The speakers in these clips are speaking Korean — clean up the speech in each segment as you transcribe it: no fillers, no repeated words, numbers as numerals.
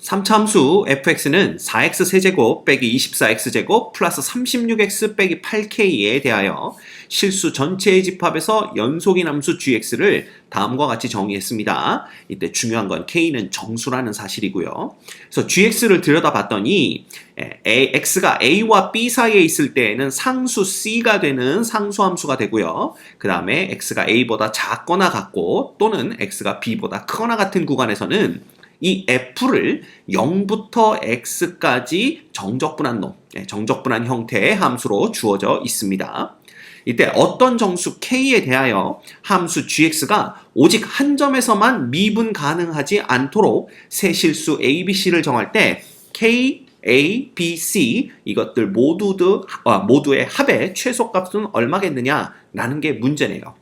3차 함수 fx는 4x 세제곱 빼기 24x제곱 플러스 36x 빼기 8k에 대하여 실수 전체의 집합에서 연속인 함수 gx를 다음과 같이 정의했습니다. 이때 중요한 건 k는 정수라는 사실이고요. 그래서 gx를 들여다봤더니 x가 a와 b 사이에 있을 때에는 상수 c가 되는 상수함수가 되고요. 그 다음에 x가 a보다 작거나 같고 또는 x가 b보다 크거나 같은 구간에서는 이 f를 0부터 x까지 정적분한 형태의 함수로 주어져 있습니다. 이때 어떤 정수 k에 대하여 함수 gx가 오직 한 점에서만 미분 가능하지 않도록 세 실수 a, b, c를 정할 때 k, a, b, c 이것들 모두의 합의 최소값은 얼마겠느냐라는 게 문제네요.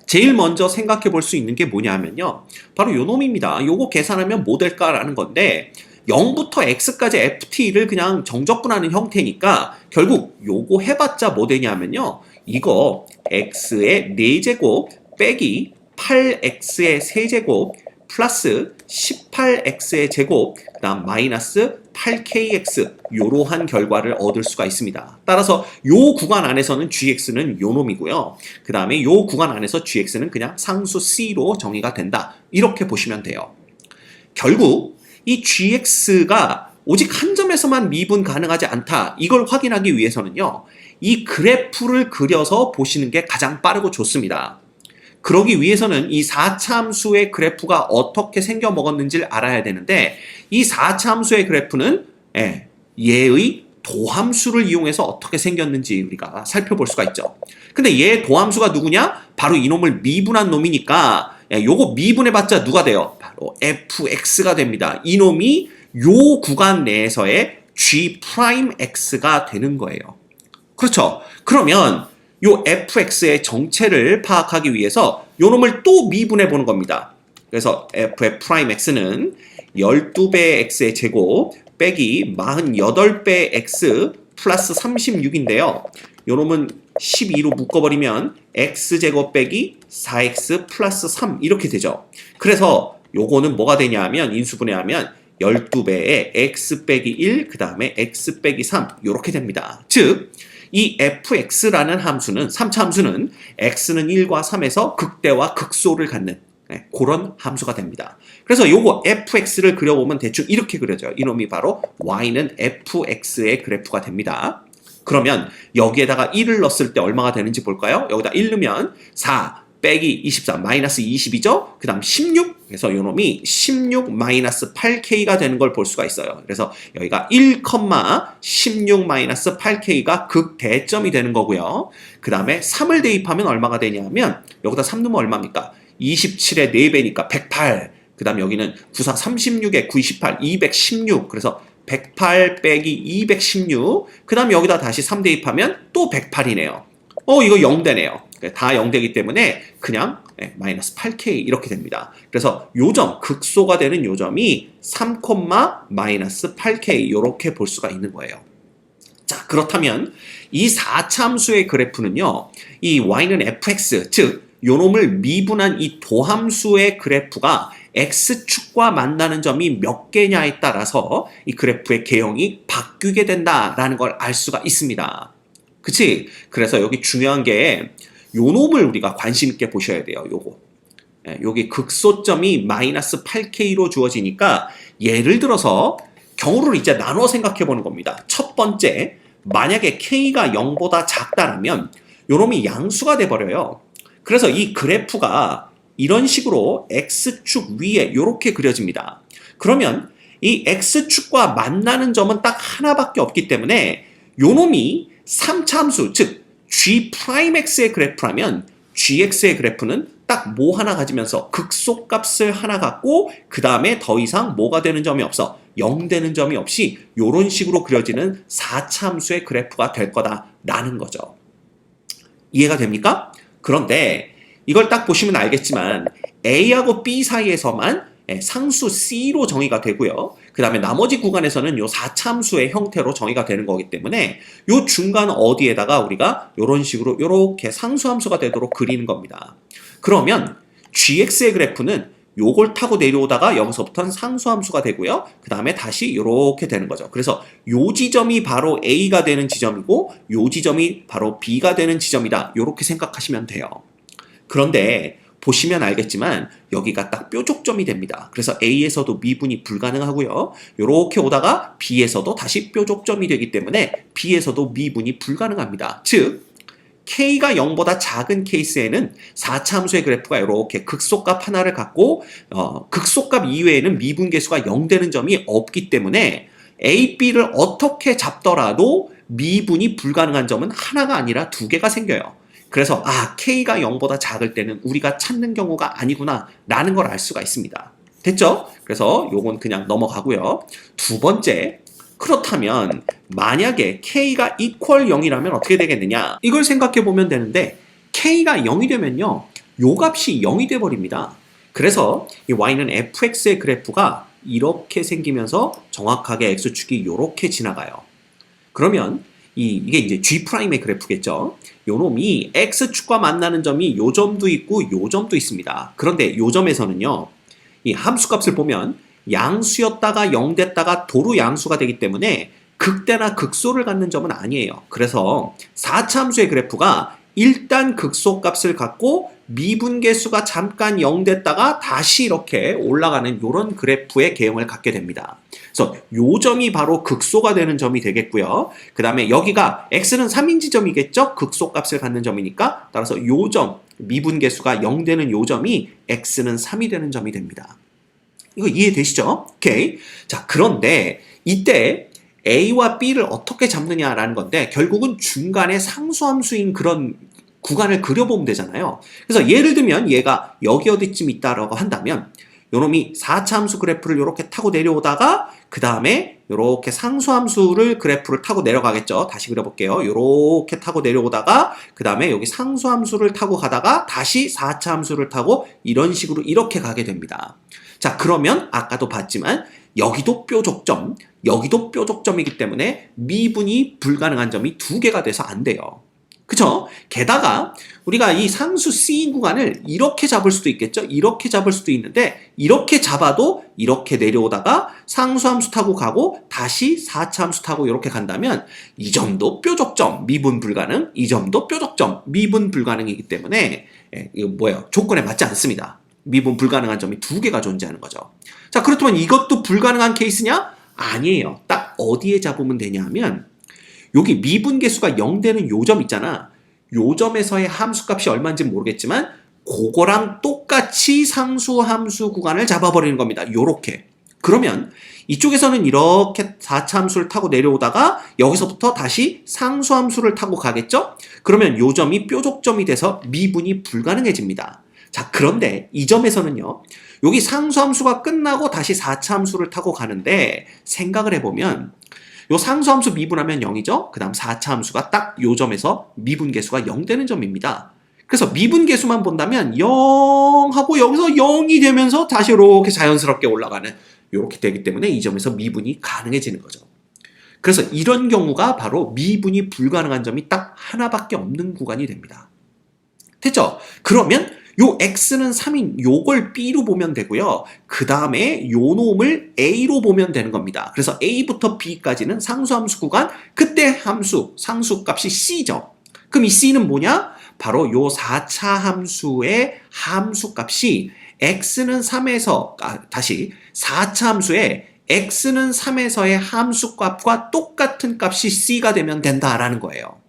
제일 먼저 생각해 볼 수 있는 게 뭐냐면요. 바로 요 놈입니다. 요거 계산하면 뭐 될까라는 건데 0부터 x까지 ft를 그냥 정적분하는 형태니까 결국 요거 해봤자 뭐 되냐면요. 이거 x의 4제곱 빼기 8x의 세제곱 플러스 18x의 제곱 그 다음 마이너스 8kx 요러한 결과를 얻을 수가 있습니다. 따라서 요 구간 안에서는 gx는 요 놈이고요. 그 다음에 요 구간 안에서 gx는 그냥 상수 c로 정의가 된다. 이렇게 보시면 돼요. 결국 이 gx가 오직 한 점에서만 미분 가능하지 않다. 이걸 확인하기 위해서는요. 이 그래프를 그려서 보시는 게 가장 빠르고 좋습니다. 그러기 위해서는 이 4차 함수의 그래프가 어떻게 생겨 먹었는지를 알아야 되는데 이 4차 함수의 그래프는 얘의 도함수를 이용해서 어떻게 생겼는지 우리가 살펴볼 수가 있죠. 근데 얘 도함수가 누구냐? 바로 이놈을 미분한 놈이니까 요거 미분해봤자 누가 돼요? 바로 fx가 됩니다. 이놈이 요 구간 내에서의 g'x가 되는 거예요. 그렇죠? 그러면 요 fx의 정체를 파악하기 위해서 요 놈을 또 미분해 보는 겁니다. 그래서 f의 프라임 x는 12배의 x의 제곱 빼기 48배의 x 플러스 36인데요. 요 놈은 12로 묶어버리면 x제곱 빼기 4x 플러스 3 이렇게 되죠. 그래서 요거는 뭐가 되냐 하면 인수분해하면 12배의 x 빼기 1 그 다음에 x 빼기 3 이렇게 됩니다. 즉 이 fx라는 함수는 3차 함수는 x는 1과 3에서 극대와 극소를 갖는 그런 함수가 됩니다. 그래서 요거 fx를 그려보면 대충 이렇게 그려져요. 이놈이 바로 y는 fx의 그래프가 됩니다. 그러면 여기에다가 1을 넣었을 때 얼마가 되는지 볼까요? 여기다 1 넣으면 4 빼기 24 마이너스 20이죠. 그 다음 16 그래서 요놈이 16 마이너스 8k가 되는 걸 볼 수가 있어요. 그래서 여기가 1, 16 마이너스 8k가 극대점이 되는 거고요. 그 다음에 3을 대입하면 얼마가 되냐면 여기다 3 넣으면 얼마입니까? 27의 4배니까 108. 그 다음 여기는 94 36에 98 216 그래서 108 빼기 216 그 다음 여기다 다시 3 대입하면 또 108이네요. 이거 0되네요. 다 0되기 때문에 그냥 마이너스 8k 이렇게 됩니다. 그래서 요점, 극소가 되는 요점이 3, 마이너스 8k 이렇게 볼 수가 있는 거예요. 자, 그렇다면 이 4차 함수의 그래프는요. 이 y는 fx, 즉 요놈을 미분한 이 도함수의 그래프가 x축과 만나는 점이 몇 개냐에 따라서 이 그래프의 개형이 바뀌게 된다라는 걸 알 수가 있습니다. 그치? 그래서 여기 중요한 게 요놈을 우리가 관심 있게 보셔야 돼요. 요거. 여기 극소점이 마이너스 8k로 주어지니까 예를 들어서 경우를 이제 나눠 생각해 보는 겁니다. 첫 번째, 만약에 k가 0보다 작다라면 요놈이 양수가 돼버려요. 그래서 이 그래프가 이런 식으로 x축 위에 이렇게 그려집니다. 그러면 이 x축과 만나는 점은 딱 하나밖에 없기 때문에 요놈이 3차 함수, 즉 g'x의 그래프라면 gx의 그래프는 딱 뭐 하나 가지면서 극소값을 하나 갖고 그 다음에 더 이상 뭐가 되는 점이 없어. 0 되는 점이 없이 이런 식으로 그려지는 4차 함수의 그래프가 될 거다라는 거죠. 이해가 됩니까? 그런데 이걸 딱 보시면 알겠지만 A하고 B 사이에서만 상수 C로 정의가 되고요. 그 다음에 나머지 구간에서는 요 4차 함수의 형태로 정의가 되는 거기 때문에 요 중간 어디에다가 우리가 요런 식으로 요렇게 상수 함수가 되도록 그리는 겁니다. 그러면 gx의 그래프는 요걸 타고 내려오다가 여기서부터는 상수함수가 되고요. 그 다음에 다시 이렇게 되는 거죠. 그래서 요 지점이 바로 A가 되는 지점이고 요 지점이 바로 B가 되는 지점이다. 이렇게 생각하시면 돼요. 그런데 보시면 알겠지만 여기가 딱 뾰족점이 됩니다. 그래서 A에서도 미분이 불가능하고요. 이렇게 오다가 B에서도 다시 뾰족점이 되기 때문에 B에서도 미분이 불가능합니다. 즉 K가 0보다 작은 케이스에는 4차 함수의 그래프가 이렇게 극소값 하나를 갖고 극소값 이외에는 미분계수가 0 되는 점이 없기 때문에 A, B를 어떻게 잡더라도 미분이 불가능한 점은 하나가 아니라 두 개가 생겨요. 그래서 K가 0보다 작을 때는 우리가 찾는 경우가 아니구나 라는 걸 알 수가 있습니다. 됐죠? 그래서 요건 그냥 넘어가고요. 두 번째, 그렇다면 만약에 K가 equal 0이라면 어떻게 되겠느냐? 이걸 생각해 보면 되는데 K가 0이 되면요. 요 값이 0이 돼 버립니다. 그래서 이 Y는 fx의 그래프가 이렇게 생기면서 정확하게 x축이 이렇게 지나가요. 그러면 이게 이제 G'의 그래프겠죠. 요 놈이 x축과 만나는 점이 요 점도 있고 요 점도 있습니다. 그런데 요 점에서는요. 이 함수값을 보면 양수였다가 0 됐다가 도로 양수가 되기 때문에 극대나 극소를 갖는 점은 아니에요. 그래서 4차 함수의 그래프가 일단 극소값을 갖고 미분계수가 잠깐 0 됐다가 다시 이렇게 올라가는 이런 그래프의 개형을 갖게 됩니다. 그래서 요 점이 바로 극소가 되는 점이 되겠고요. 그 다음에 여기가 x는 3인 지점이겠죠? 극소값을 갖는 점이니까 따라서 요 점, 미분계수가 0 되는 요 점이 x는 3이 되는 점이 됩니다. 이거 이해되시죠? 오케이. 자, 그런데 이때 A와 B를 어떻게 잡느냐라는 건데 결국은 중간에 상수함수인 그런 구간을 그려보면 되잖아요. 그래서 예를 들면 얘가 여기 어디쯤 있다라고 한다면 요놈이 4차 함수 그래프를 이렇게 타고 내려오다가 그 다음에 이렇게 상수함수를 그래프를 타고 내려가겠죠. 다시 그려볼게요. 이렇게 타고 내려오다가 그 다음에 여기 상수함수를 타고 가다가 다시 4차 함수를 타고 이런 식으로 이렇게 가게 됩니다. 자, 그러면 아까도 봤지만 여기도 뾰족점, 여기도 뾰족점이기 때문에 미분이 불가능한 점이 두 개가 돼서 안 돼요. 그쵸? 게다가 우리가 이 상수 C인 구간을 이렇게 잡을 수도 있겠죠? 이렇게 잡을 수도 있는데 이렇게 잡아도 이렇게 내려오다가 상수함수 타고 가고 다시 4차 함수 타고 이렇게 간다면 이 점도 뾰족점, 미분 불가능, 이 점도 뾰족점, 미분 불가능이기 때문에 이거 뭐예요? 조건에 맞지 않습니다. 미분 불가능한 점이 두 개가 존재하는 거죠. 자, 그렇다면 이것도 불가능한 케이스냐? 아니에요. 딱 어디에 잡으면 되냐 하면 여기 미분계수가 0 되는 요 점 있잖아. 요 점에서의 함수값이 얼마인지 모르겠지만 그거랑 똑같이 상수함수 구간을 잡아버리는 겁니다. 요렇게. 그러면 이쪽에서는 이렇게 4차 함수를 타고 내려오다가 여기서부터 다시 상수함수를 타고 가겠죠? 그러면 요 점이 뾰족점이 돼서 미분이 불가능해집니다. 자, 그런데 이 점에서는요. 여기 상수함수가 끝나고 다시 4차 함수를 타고 가는데 생각을 해보면 요 상수함수 미분하면 0이죠? 그 다음 4차 함수가 딱 요 점에서 미분계수가 0 되는 점입니다. 그래서 미분계수만 본다면 0 하고 여기서 0이 되면서 다시 이렇게 자연스럽게 올라가는 이렇게 되기 때문에 이 점에서 미분이 가능해지는 거죠. 그래서 이런 경우가 바로 미분이 불가능한 점이 딱 하나밖에 없는 구간이 됩니다. 됐죠? 그러면 요 x는 3인 요걸 b로 보면 되고요. 그 다음에 요 놈을 a로 보면 되는 겁니다. 그래서 a부터 b까지는 상수함수 구간, 그때 함수, 상수값이 c죠. 그럼 이 c는 뭐냐? 바로 요 4차 함수의 함수값이 x는 3에서, 다시 4차 함수의 x는 3에서의 함수값과 똑같은 값이 c가 되면 된다라는 거예요.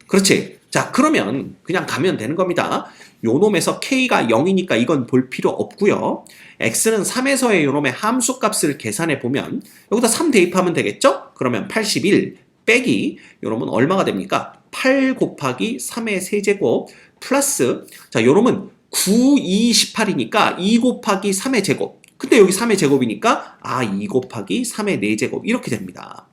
그렇지? 자, 그러면 그냥 가면 되는 겁니다. 요 놈에서 k가 0이니까 이건 볼 필요 없고요. x는 3에서의 요 놈의 함수값을 계산해 보면 여기다 3 대입하면 되겠죠? 그러면 81 빼기 요 놈은 얼마가 됩니까? 8 곱하기 3의 세제곱 플러스 자, 요 놈은 9, 2, 18이니까 2 곱하기 3의 제곱. 근데 여기 3의 제곱이니까 2 곱하기 3의 4제곱 이렇게 됩니다.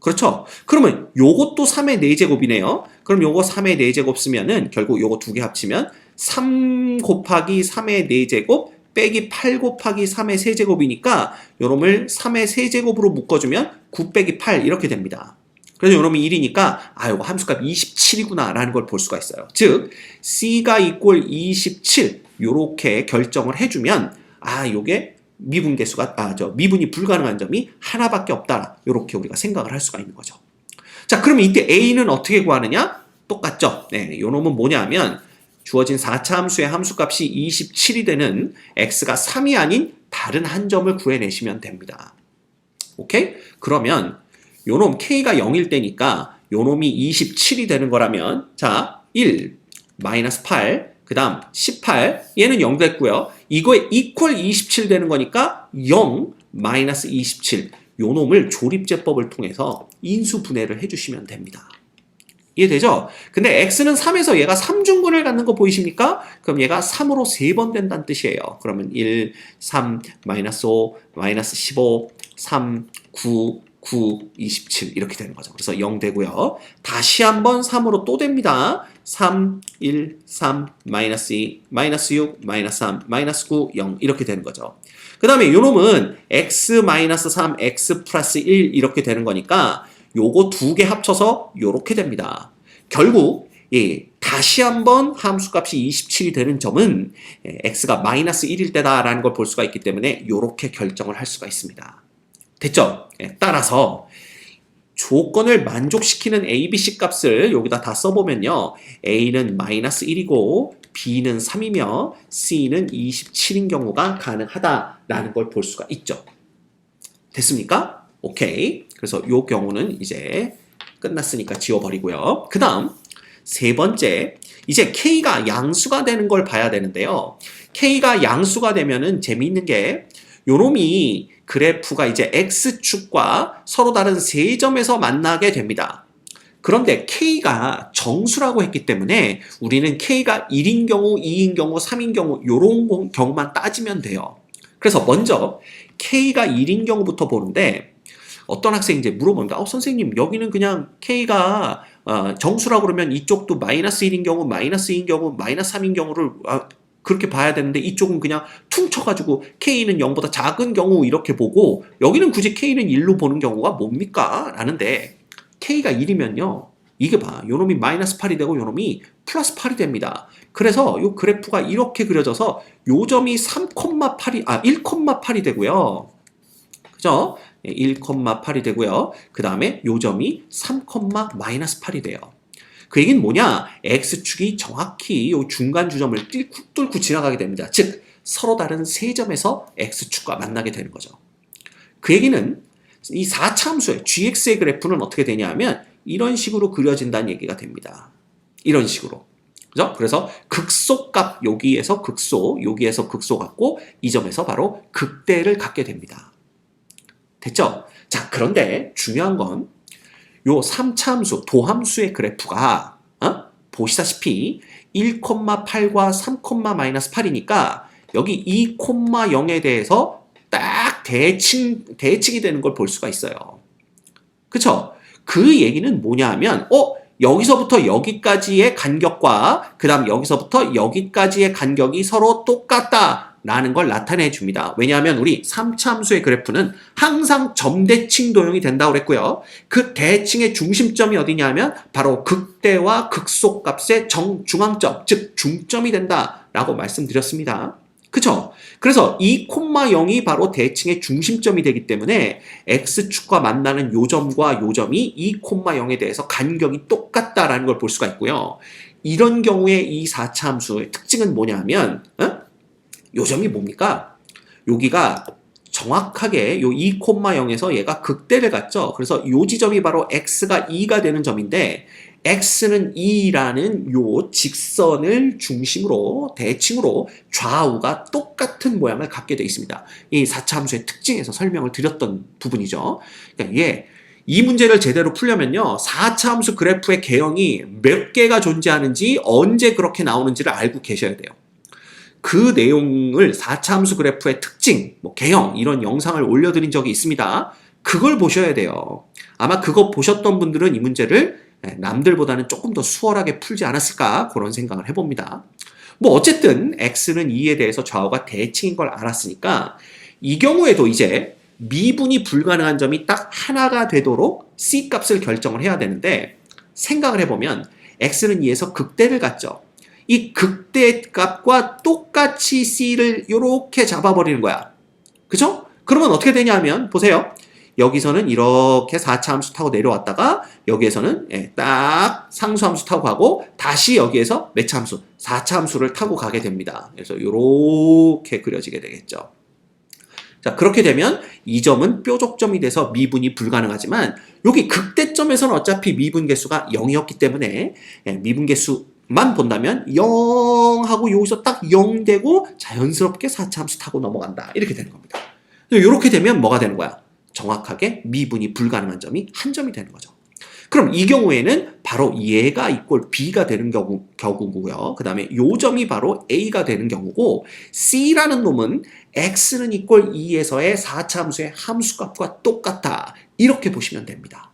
그렇죠? 그러면 요것도 3의 4제곱이네요. 그럼 요거 3의 4제곱 쓰면은 결국 요거 두 개 합치면 3 곱하기 3의 4제곱 빼기 8 곱하기 3의 세제곱이니까 요놈을 3의 세제곱으로 묶어주면 9 빼기 8 이렇게 됩니다. 그래서 요놈이 1이니까 요거 함수값 27이구나 라는 걸 볼 수가 있어요. 즉 C가 equal 27 요렇게 결정을 해주면 요게 미분이 불가능한 점이 하나밖에 없다. 이렇게 우리가 생각을 할 수가 있는 거죠. 자, 그러면 이때 A는 어떻게 구하느냐? 똑같죠. 네, 요 놈은 뭐냐면 주어진 4차 함수의 함수값이 27이 되는 x가 3이 아닌 다른 한 점을 구해내시면 됩니다. 오케이? 그러면 요 놈 k가 0일 때니까 요 놈이 27이 되는 거라면 자, 1, 마이너스 8, 그 다음 18, 얘는 0 됐고요. 이거에 equal 27 되는 거니까 0, 마이너스 27. 요 놈을 조립제법을 통해서 인수분해를 해주시면 됩니다. 이해되죠? 근데 x는 3에서 얘가 3중근을 갖는 거 보이십니까? 그럼 얘가 3으로 3번 된다는 뜻이에요. 그러면 1, 3, 마이너스 5, 마이너스 15, 3, 9, 9, 27 이렇게 되는 거죠. 그래서 0 되고요. 다시 한번 3으로 또 됩니다. 3, 1, 3, 마이너스 2, 마이너스 6, 마이너스 3, 마이너스 9, 0 이렇게 되는 거죠. 그 다음에 요 놈은 x 마이너스 3, x 플러스 1 이렇게 되는 거니까 요거 두 개 합쳐서 요렇게 됩니다. 결국 다시 한번 함수값이 27이 되는 점은 x가 마이너스 1일 때다라는 걸 볼 수가 있기 때문에 요렇게 결정을 할 수가 있습니다. 됐죠? 따라서 조건을 만족시키는 a, b, c 값을 여기다 다 써보면요. a는 마이너스 1이고 b는 3이며 c는 27인 경우가 가능하다라는 걸 볼 수가 있죠. 됐습니까? 오케이. 그래서 이 경우는 이제 끝났으니까 지워버리고요. 그 다음 세 번째, 이제 k가 양수가 되는 걸 봐야 되는데요. k가 양수가 되면은 재미있는 게 요놈이 그래프가 이제 x축과 서로 다른 세 점에서 만나게 됩니다. 그런데 k가 정수라고 했기 때문에 우리는 k가 1인 경우, 2인 경우, 3인 경우 요런 경우만 따지면 돼요. 그래서 먼저 k가 1인 경우부터 보는데 어떤 학생이 이제 물어봅니다. 선생님, 여기는 그냥 k가 정수라고 그러면 이쪽도 마이너스 1인 경우, 마이너스 2인 경우, 마이너스 3인 경우를 그렇게 봐야 되는데 이쪽은 그냥 퉁쳐가지고 k는 0보다 작은 경우 이렇게 보고 여기는 굳이 k는 1로 보는 경우가 뭡니까? 라는데 k가 1이면요. 이게 봐. 요놈이 마이너스 8이 되고 요놈이 플러스 8이 됩니다. 그래서 요 그래프가 이렇게 그려져서 요 점이 1,8이 되고요. 그죠? 1,8이 되고요. 그 다음에 요 점이 3,-8이 돼요. 그 얘기는 뭐냐? x축이 정확히 요 중간 주점을 뚫고 지나가게 됩니다. 즉 서로 다른 세 점에서 x축과 만나게 되는 거죠. 그 얘기는 이 4차 함수의 gx의 그래프는 어떻게 되냐면 이런 식으로 그려진다는 얘기가 됩니다. 이런 식으로. 그죠? 그래서 극소값 여기에서 극소, 여기에서 극소 갖고 이 점에서 바로 극대를 갖게 됩니다. 됐죠? 자, 그런데 중요한 건 요 3차 함수, 도함수의 그래프가 보시다시피 1,8과 3,-8이니까 여기 2,0에 대해서 딱 대칭이 되는 걸 볼 수가 있어요. 그쵸? 그 얘기는 뭐냐면 여기서부터 여기까지의 간격과 그 다음 여기서부터 여기까지의 간격이 서로 똑같다 라는 걸 나타내 줍니다. 왜냐하면 우리 3차 함수의 그래프는 항상 점대칭 도형이 된다고 그랬고요. 그 대칭의 중심점이 어디냐면 바로 극대와 극소값의 중앙점, 즉 중점이 된다라고 말씀드렸습니다. 그쵸? 그래서 2,0이 바로 대칭의 중심점이 되기 때문에 x축과 만나는 요 점과 요 점이 2,0에 대해서 간격이 똑같다라는 걸 볼 수가 있고요. 이런 경우에 이 4차 함수의 특징은 뭐냐면 요 점이 뭡니까? 여기가 정확하게 요 2,0에서 얘가 극대를 갖죠. 그래서 요 지점이 바로 x가 2가 되는 점인데 x는 2라는 요 직선을 중심으로 대칭으로 좌우가 똑같은 모양을 갖게 되어 있습니다. 이 4차 함수의 특징에서 설명을 드렸던 부분이죠. 그러니까 이 문제를 제대로 풀려면요. 4차 함수 그래프의 개형이 몇 개가 존재하는지 언제 그렇게 나오는지를 알고 계셔야 돼요. 그 내용을 4차 함수 그래프의 특징, 개형 이런 영상을 올려드린 적이 있습니다. 그걸 보셔야 돼요. 아마 그거 보셨던 분들은 이 문제를 남들보다는 조금 더 수월하게 풀지 않았을까 그런 생각을 해봅니다. 어쨌든 x는 2에 대해서 좌우가 대칭인 걸 알았으니까 이 경우에도 이제 미분이 불가능한 점이 딱 하나가 되도록 c값을 결정을 해야 되는데 생각을 해보면 x는 2에서 극대를 갖죠. 이 극대값과 똑같이 C를 이렇게 잡아버리는 거야. 그죠? 그러면 어떻게 되냐 하면 보세요. 여기서는 이렇게 4차 함수 타고 내려왔다가 여기에서는 딱 상수 함수 타고 가고 다시 여기에서 몇 차 함수? 4차 함수를 타고 가게 됩니다. 그래서 이렇게 그려지게 되겠죠. 자, 그렇게 되면 이 점은 뾰족점이 돼서 미분이 불가능하지만 여기 극대점에서는 어차피 미분 개수가 0이었기 때문에 미분 개수만 본다면 0하고 여기서 딱 0 되고 자연스럽게 4차 함수 타고 넘어간다. 이렇게 되는 겁니다. 이렇게 되면 뭐가 되는 거야? 정확하게 미분이 불가능한 점이 한 점이 되는 거죠. 그럼 이 경우에는 바로 얘가 이꼴 B가 되는 경우고요. 그 다음에 요 점이 바로 A가 되는 경우고 C라는 놈은 X는 이꼴 2에서의 4차 함수의 함수값과 똑같다. 이렇게 보시면 됩니다.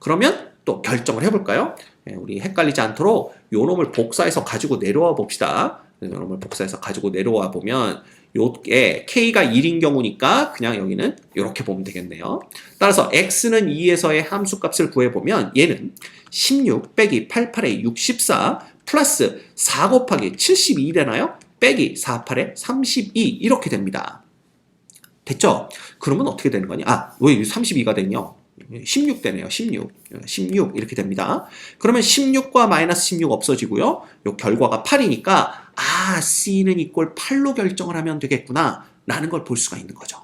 그러면 또 결정을 해볼까요? 우리 헷갈리지 않도록 요 놈을 복사해서 가지고 내려와 봅시다. 요 놈을 복사해서 가지고 내려와 보면 요게 K가 1인 경우니까 그냥 여기는 이렇게 보면 되겠네요. 따라서 X는 2에서의 함수값을 구해보면 얘는 16 빼기 88에 64 플러스 4 곱하기 72 되나요? 빼기 48에 32 이렇게 됩니다. 됐죠? 그러면 어떻게 되는 거냐? 아, 왜 32가 되냐? 16 되네요. 16 이렇게 됩니다. 그러면 16과 마이너스 16 없어지고요. 요 결과가 8이니까 아, C는 이꼴 8로 결정을 하면 되겠구나 라는 걸 볼 수가 있는 거죠.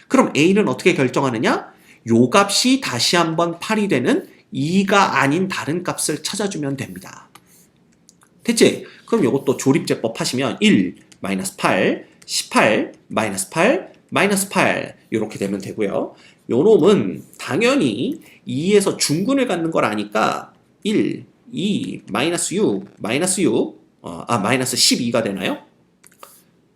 그럼 A는 어떻게 결정하느냐? 요 값이 다시 한번 8이 되는 2가 아닌 다른 값을 찾아주면 됩니다. 됐지? 그럼 요것도 조립제법 하시면 1, 마이너스 8, 18, 마이너스 8, 마이너스 8 이렇게 되면 되고요. 요 놈은 당연히 2에서 중근을 갖는 걸 아니까 1, 2, 마이너스 6, 마이너스 6 마이너스 12가 되나요?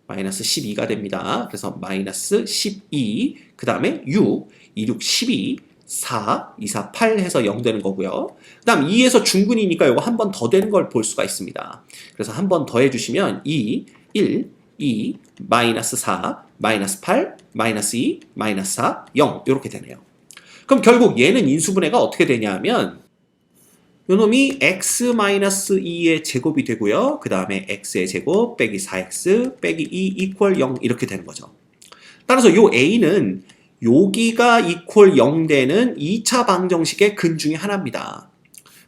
마이너스 12가 됩니다. 그래서 마이너스 12, 그 다음에 6, 2, 6, 12, 4, 2, 4, 8 해서 0 되는 거고요. 그 다음 2에서 중근이니까 이거 한 번 더 되는 걸 볼 수가 있습니다. 그래서 한 번 더 해주시면 2, 1, 2, 마이너스 4, 마이너스 8, 마이너스 2, 마이너스 4, 0 이렇게 되네요. 그럼 결국 얘는 인수분해가 어떻게 되냐 하면 요 놈이 x-2의 제곱이 되고요. 그 다음에 x의 제곱 빼기 4x 빼기 2 이퀄 0 이렇게 되는 거죠. 따라서 요 a는 여기가 이퀄 0 되는 2차 방정식의 근 중에 하나입니다.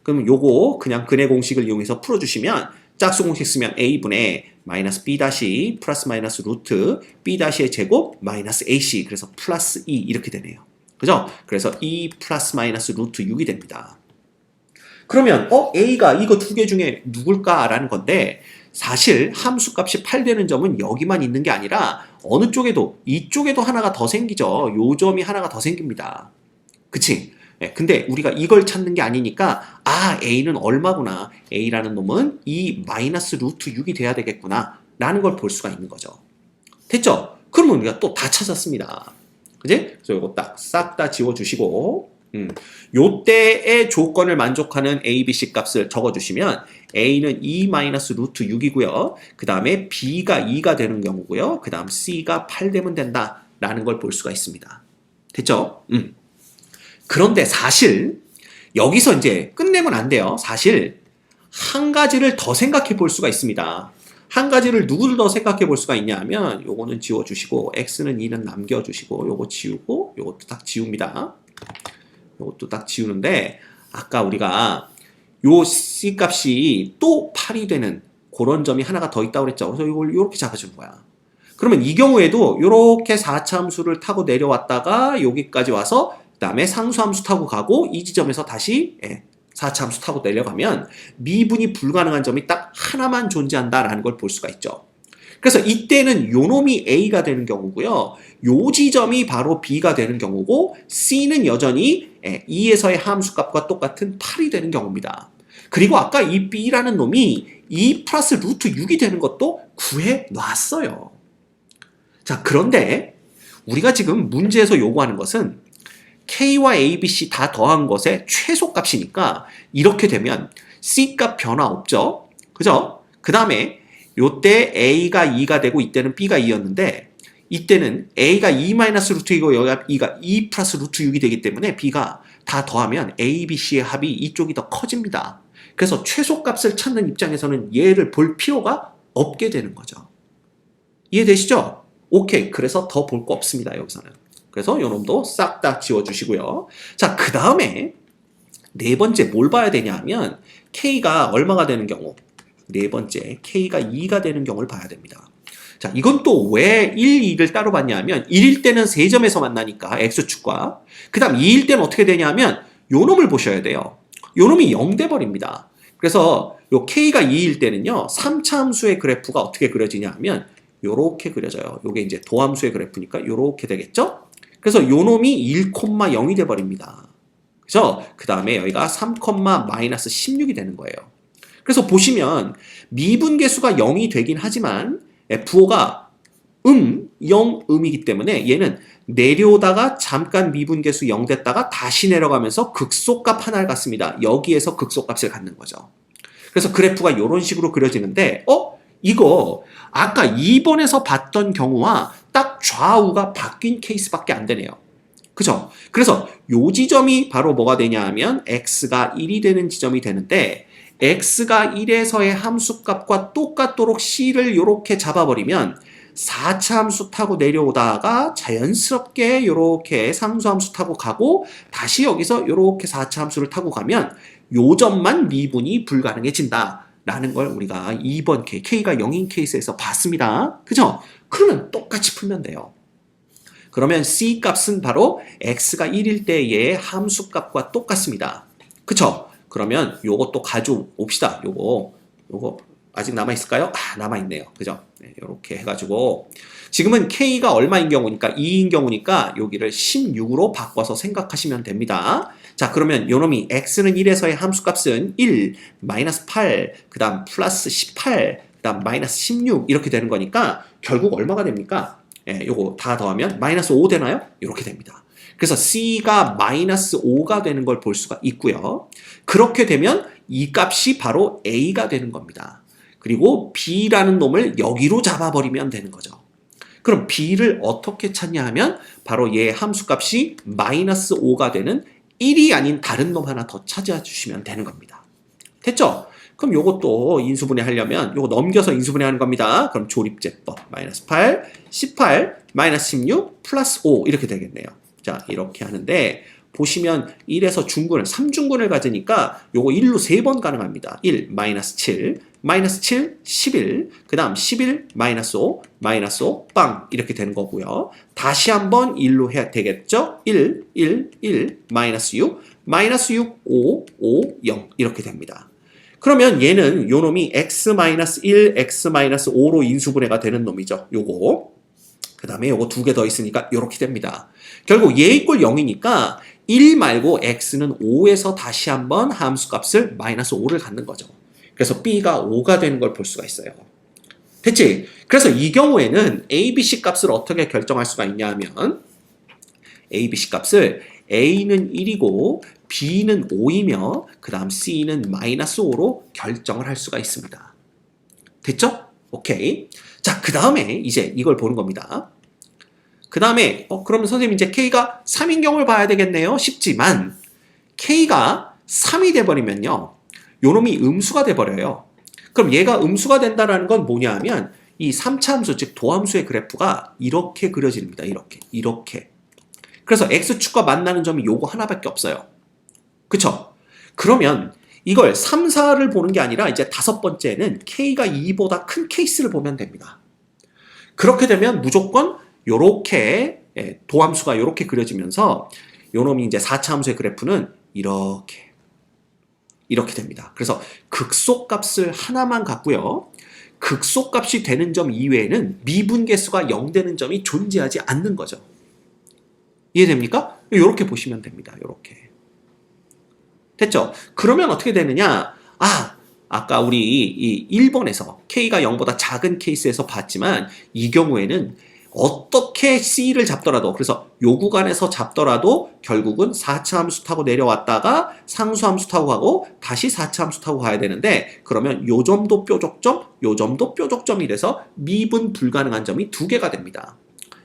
그럼 요거 그냥 근의 공식을 이용해서 풀어주시면 짝수 공식 쓰면 a분의 마이너스 b 다시 플러스 마이너스 루트 b 다시의 제곱 마이너스 ac 그래서 플러스 2 이렇게 되네요. 그죠? 그래서 2 플러스 마이너스 루트 6이 됩니다. 그러면 A가 이거 두 개 중에 누굴까라는 건데 사실 함수값이 8 되는 점은 여기만 있는 게 아니라 어느 쪽에도 이쪽에도 하나가 더 생기죠. 요 점이 하나가 더 생깁니다. 그치? 근데 우리가 이걸 찾는 게 아니니까 아 A는 얼마구나. A라는 놈은 이 마이너스 루트 6이 돼야 되겠구나 라는 걸 볼 수가 있는 거죠. 됐죠? 그러면 우리가 또 다 찾았습니다. 그치? 그래서 이거 딱 싹 다 지워주시고 요때의 조건을 만족하는 A, B, C 값을 적어주시면 A는 2-루트 6이고요. 그 다음에 B가 2가 되는 경우고요. 그 다음 C가 8 되면 된다라는 걸 볼 수가 있습니다. 됐죠? 그런데 사실 여기서 이제 끝내면 안 돼요. 사실 한 가지를 더 생각해 볼 수가 있습니다. 한 가지를 누구를 더 생각해 볼 수가 있냐 하면 요거는 지워주시고 X는 2는 남겨주시고 요거 지우고 요것도 딱 지웁니다. 이것도 딱 지우는데 아까 우리가 요 C 값이 또 8이 되는 그런 점이 하나가 더 있다고 그랬죠. 그래서 이걸 이렇게 잡아주는 거야. 그러면 이 경우에도 이렇게 4차 함수를 타고 내려왔다가 여기까지 와서 그 다음에 상수 함수 타고 가고 이 지점에서 다시 4차 함수 타고 내려가면 미분이 불가능한 점이 딱 하나만 존재한다라는 걸 볼 수가 있죠. 그래서 이때는 요 놈이 A가 되는 경우고요. 요 지점이 바로 B가 되는 경우고 C는 여전히 2에서의 함수값과 똑같은 8이 되는 경우입니다. 그리고 아까 이 B라는 놈이 2 플러스 루트 6이 되는 것도 구해 놨어요. 자, 그런데 우리가 지금 문제에서 요구하는 것은 K와 A, B, C 다 더한 것의 최소값이니까 이렇게 되면 C값 변화 없죠? 그죠? 그 다음에 요때 A가 2가 되고 이때는 B가 2였는데 이때는 A가 2-루트이고 여기가 2가 2 플러스 루트 6이 되기 때문에 B가 다 더하면 A, B, C의 합이 이쪽이 더 커집니다. 그래서 최소값을 찾는 입장에서는 얘를 볼 필요가 없게 되는 거죠. 이해되시죠? 오케이. 그래서 더 볼 거 없습니다. 여기서는. 그래서 요 놈도 싹 다 지워주시고요. 자, 그 다음에 네 번째 뭘 봐야 되냐 하면 K가 얼마가 되는 경우, 네 번째 K가 2가 되는 경우를 봐야 됩니다. 자, 이건 또 왜 1, 2를 따로 봤냐 하면 1일 때는 세 점에서 만나니까 X축과, 그 다음 2일 때는 어떻게 되냐 하면 요 놈을 보셔야 돼요. 요 놈이 0 돼버립니다. 그래서 요 K가 2일 때는요 3차 함수의 그래프가 어떻게 그려지냐 하면 요렇게 그려져요. 요게 이제 도함수의 그래프니까 요렇게 되겠죠? 그래서 요 놈이 1,0이 돼버립니다. 그죠? 그 다음에 여기가 3,-16이 되는 거예요. 그래서 보시면 미분계수가 0이 되긴 하지만 F5가 0, 음이기 때문에 얘는 내려오다가 잠깐 미분계수 0 됐다가 다시 내려가면서 극소값 하나를 갖습니다. 여기에서 극소값을 갖는 거죠. 그래서 그래프가 이런 식으로 그려지는데 이거 아까 2번에서 봤던 경우와 딱 좌우가 바뀐 케이스밖에 안 되네요. 그죠? 그래서 요 지점이 바로 뭐가 되냐 하면 x가 1이 되는 지점이 되는데 x가 1에서의 함수값과 똑같도록 c를 이렇게 잡아버리면 4차 함수 타고 내려오다가 자연스럽게 이렇게 상수함수 타고 가고 다시 여기서 이렇게 4차 함수를 타고 가면 요 점만 미분이 불가능해진다 라는 걸 우리가 2번 K가 0인 케이스에서 봤습니다. 그죠? 그러면 똑같이 풀면 돼요. 그러면 C 값은 바로 x가 1일 때의 함수값과 똑같습니다. 그쵸? 그러면 요것도 가져옵시다. 요거 아직 남아있을까요? 남아있네요. 그죠? 네, 요렇게 해가지고 지금은 K가 얼마인 경우니까 2인 경우니까 여기를 16으로 바꿔서 생각하시면 됩니다. 자, 그러면 요놈이 x는 1에서의 함수값은 1, 마이너스 8, 그 다음 플러스 18, 그 다음 마이너스 16 이렇게 되는 거니까 결국 얼마가 됩니까? 요거 다 더하면 마이너스 5 되나요? 이렇게 됩니다. 그래서 C가 마이너스 5가 되는 걸 볼 수가 있고요. 그렇게 되면 이 값이 바로 A가 되는 겁니다. 그리고 B라는 놈을 여기로 잡아버리면 되는 거죠. 그럼 B를 어떻게 찾냐 하면 바로 얘 함수값이 마이너스 5가 되는 1이 아닌 다른 놈 하나 더 찾아주시면 되는 겁니다. 됐죠? 그럼 요것도 인수분해 하려면 요거 넘겨서 인수분해 하는 겁니다. 그럼 조립제법 마이너스 8, 18, 마이너스 16, 플러스 5 이렇게 되겠네요. 자, 이렇게 하는데 보시면 1에서 중근을 3중근을 가지니까 요거 1로 3번 가능합니다. 1, 마이너스 7, 마이너스 7, 11, 그 다음 11, 마이너스 5, 마이너스 5, 빵 이렇게 되는 거고요. 다시 한번 1로 해야 되겠죠? 1, 1, 1, 마이너스 6, 마이너스 6, 5, 5, 0 이렇게 됩니다. 그러면 얘는 요 놈이 x-1, x-5로 인수분해가 되는 놈이죠. 요거. 그 다음에 요거 두 개 더 있으니까 요렇게 됩니다. 결국 얘 이꼴 0이니까 1 말고 x는 5에서 다시 한번 함수값을 마이너스 5를 갖는 거죠. 그래서 b가 5가 되는 걸 볼 수가 있어요. 됐지? 그래서 이 경우에는 a, b, c 값을 어떻게 결정할 수가 있냐 하면 a, b, c 값을 a는 1이고 b는 5이며 그 다음 c는 마이너스 5로 결정을 할 수가 있습니다. 됐죠? 오케이. 자, 그 다음에 이제 이걸 보는 겁니다. 그 다음에 그러면 선생님 이제 K가 3인 경우를 봐야 되겠네요. 쉽지만 K가 3이 돼버리면요. 요 놈이 음수가 돼버려요. 그럼 얘가 음수가 된다는 건 뭐냐 하면 이 3차 함수 즉 도함수의 그래프가 이렇게 그려집니다. 이렇게. 그래서 X축과 만나는 점이 요거 하나밖에 없어요. 그쵸? 그러면 이걸 3, 4를 보는 게 아니라 이제 다섯 번째는 K가 2보다 큰 케이스를 보면 됩니다. 그렇게 되면 무조건 요렇게 도함수가 요렇게 그려지면서 요놈이 이제 4차 함수의 그래프는 이렇게 됩니다. 그래서 극소값을 하나만 갖고요. 극소값이 되는 점 이외에는 미분계수가 0 되는 점이 존재하지 않는 거죠. 이해됩니까? 요렇게 보시면 됩니다. 요렇게. 됐죠? 그러면 어떻게 되느냐? 아까 우리 이 1번에서 K가 0보다 작은 케이스에서 봤지만 이 경우에는 어떻게 C를 잡더라도 그래서 요 구간에서 잡더라도 결국은 4차 함수 타고 내려왔다가 상수 함수 타고 가고 다시 4차 함수 타고 가야 되는데 그러면 요 점도 뾰족점, 요 점도 뾰족점이 돼서 미분 불가능한 점이 두 개가 됩니다.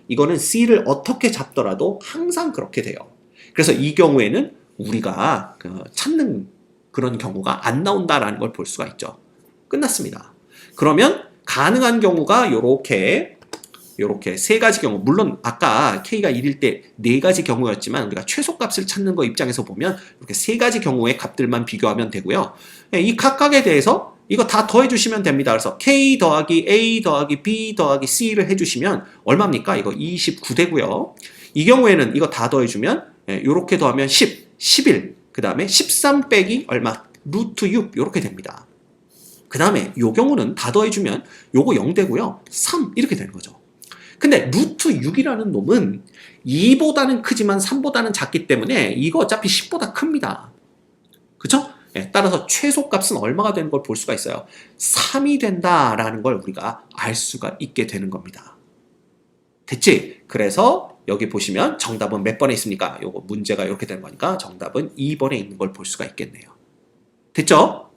이거는 C를 어떻게 잡더라도 항상 그렇게 돼요. 그래서 이 경우에는 우리가 찾는 그런 경우가 안 나온다라는 걸 볼 수가 있죠. 끝났습니다. 그러면 가능한 경우가 요렇게 세 가지 경우, 물론 아까 K가 1일 때 네 가지 경우였지만 우리가 최소값을 찾는 거 입장에서 보면 이렇게 세 가지 경우의 값들만 비교하면 되고요. 이 각각에 대해서 이거 다 더해주시면 됩니다. 그래서 K 더하기 A 더하기 B 더하기 C를 해주시면 얼마입니까? 이거 29 되고요. 이 경우에는 이거 다 더해주면 이렇게 더하면 10, 11, 그 다음에 13 빼기 얼마? 루트 6 이렇게 됩니다. 그 다음에 이 경우는 다 더해주면 요거 0 되고요. 3 이렇게 되는 거죠. 근데 루트 6이라는 놈은 2보다는 크지만 3보다는 작기 때문에 이거 어차피 10보다 큽니다. 그쵸? 따라서 최소값은 얼마가 되는 걸 볼 수가 있어요. 3이 된다라는 걸 우리가 알 수가 있게 되는 겁니다. 됐지? 그래서 여기 보시면 정답은 몇 번에 있습니까? 요거 문제가 이렇게 되는 거니까 정답은 2번에 있는 걸 볼 수가 있겠네요. 됐죠?